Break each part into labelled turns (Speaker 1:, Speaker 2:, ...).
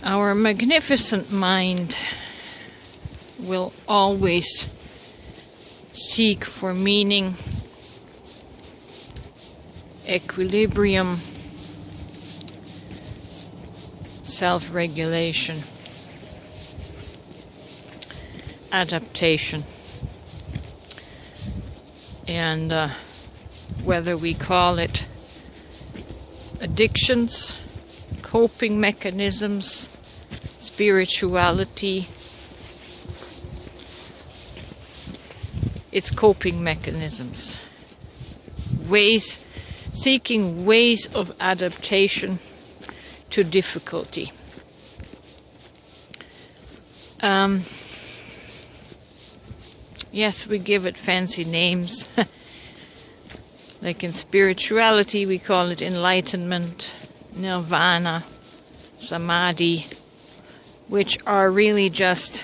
Speaker 1: Our magnificent mind will always seek for meaning, equilibrium, self-regulation, adaptation. And whether we call it addictions, coping mechanisms, spirituality, it's coping mechanisms. Seeking ways of adaptation to difficulty. Yes, we give it fancy names. Like in spirituality, we call it enlightenment, nirvana, samadhi, which are really just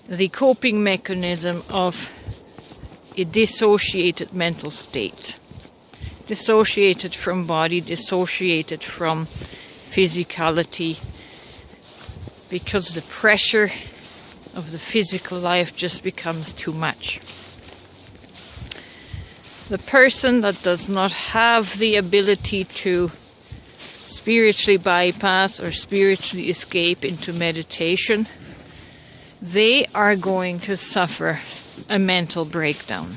Speaker 1: the coping mechanism of a dissociated mental state. Dissociated from body, dissociated from physicality, because the pressure of the physical life just becomes too much. The person that does not have the ability to spiritually bypass or spiritually escape into meditation, they are going to suffer a mental breakdown,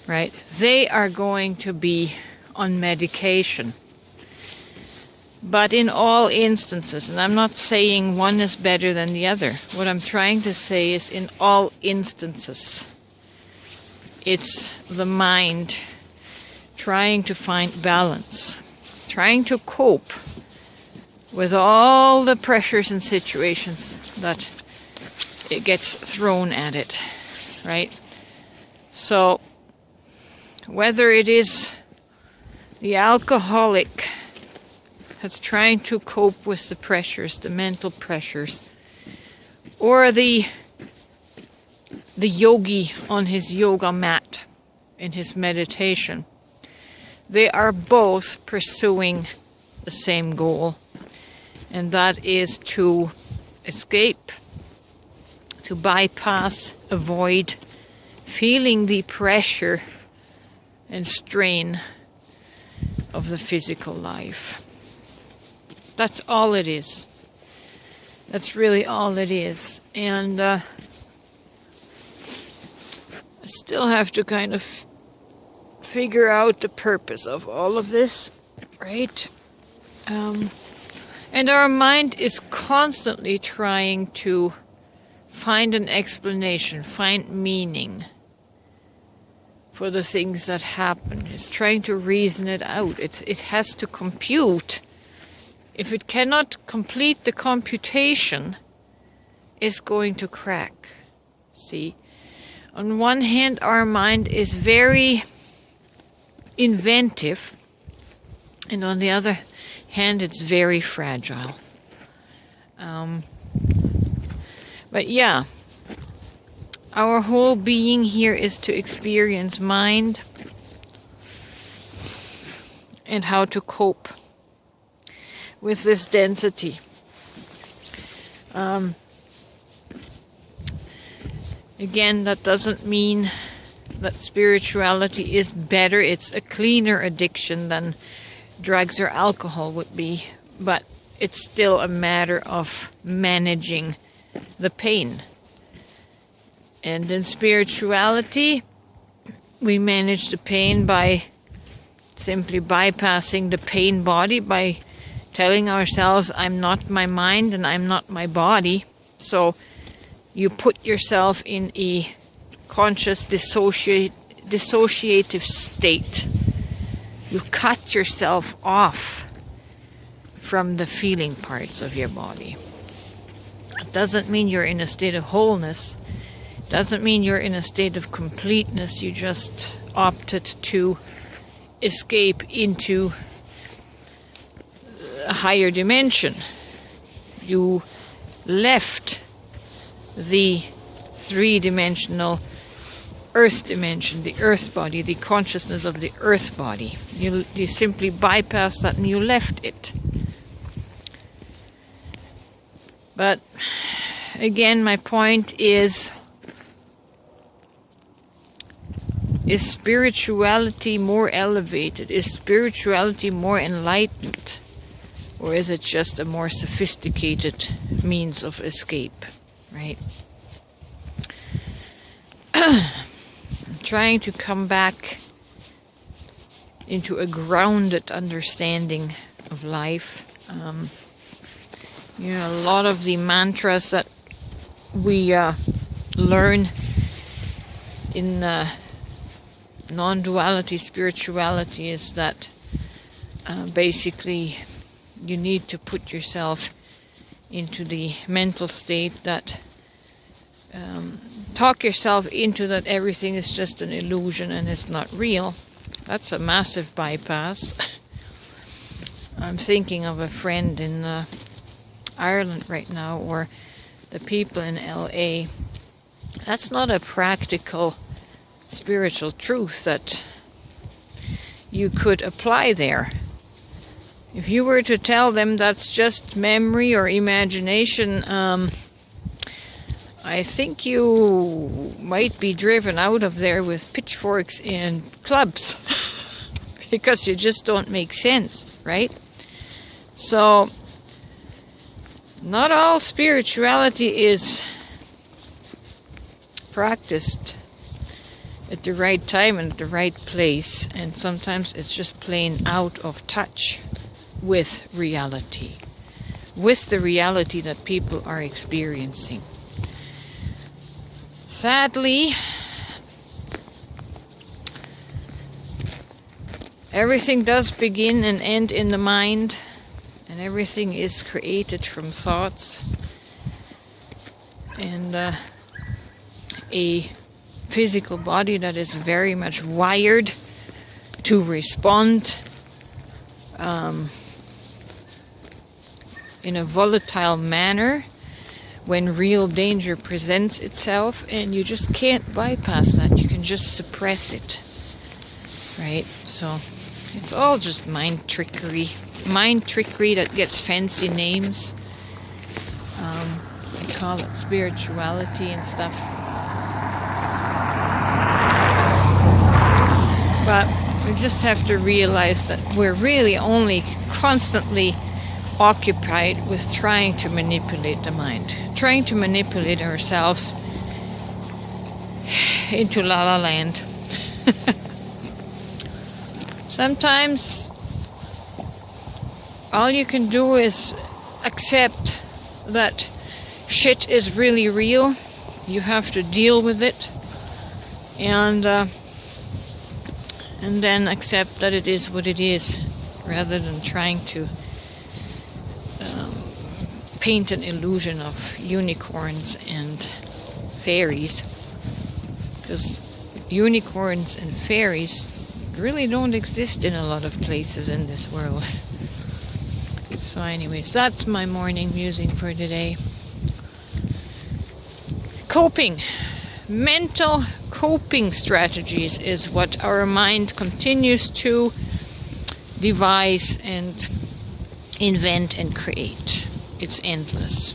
Speaker 1: right? They are going to be on medication. But in all instances, and I'm not saying one is better than the other, what I'm trying to say is in all instances, it's the mind trying to find balance, trying to cope with all the pressures and situations that it gets thrown at it, right? So, whether it is the alcoholic that's trying to cope with the pressures, the mental pressures, or the yogi on his yoga mat in his meditation, they are both pursuing the same goal, and that is to escape, to bypass, avoid feeling the pressure and strain of the physical life. That's all it is. That's really all it is. And I still have to kind of figure out the purpose of all of this, right? And our mind is constantly trying to find an explanation, find meaning for the things that happen. It's trying to reason it out. It has to compute. If it cannot complete the computation, it's going to crack. See? On one hand, our mind is very inventive, and on the other hand, it's very fragile. But yeah, our whole being here is to experience mind and how to cope with this density. Again, that doesn't mean that spirituality is better. It's a cleaner addiction than drugs or alcohol would be, but it's still a matter of managing the pain. And in spirituality, we manage the pain by simply bypassing the pain body, by telling ourselves, I'm not my mind and I'm not my body. So you put yourself in a conscious dissociative state. You cut yourself off from the feeling parts of your body. It doesn't mean you're in a state of wholeness. It doesn't mean you're in a state of completeness. You just opted to escape into a higher dimension. You left the three-dimensional earth dimension, the earth body, the consciousness of the earth body. You simply bypassed that and you left it. But again, my point is spirituality more elevated? Is spirituality more enlightened? Or is it just a more sophisticated means of escape, right? I'm trying to come back into a grounded understanding of life. A lot of the mantras that we learn in non-duality spirituality is that basically you need to put yourself into the mental state that talk yourself into that everything is just an illusion and it's not real. That's a massive bypass. I'm thinking of a friend in Ireland right now, or the people in LA. That's not a practical spiritual truth that you could apply there. If you were to tell them that's just memory or imagination, I think you might be driven out of there with pitchforks and clubs because you just don't make sense, right? So, not all spirituality is practiced at the right time and at the right place, and sometimes it's just plain out of touch with reality, with the reality that people are experiencing. Sadly, everything does begin and end in the mind, and everything is created from thoughts, and a physical body that is very much wired to respond in a volatile manner when real danger presents itself, and you just can't bypass that. You can just suppress it, right? So it's all just mind trickery that gets fancy names. They call it spirituality and stuff. But we just have to realize that we're really only constantly occupied with trying to manipulate the mind, trying to manipulate ourselves into La La Land. Sometimes all you can do is accept that shit is really real. You have to deal with it, and then accept that it is what it is, rather than trying to paint an illusion of unicorns and fairies, because unicorns and fairies really don't exist in a lot of places in this world. So anyways, that's my morning musing for today. Coping. Mental coping strategies is what our mind continues to devise and invent and create. It's endless.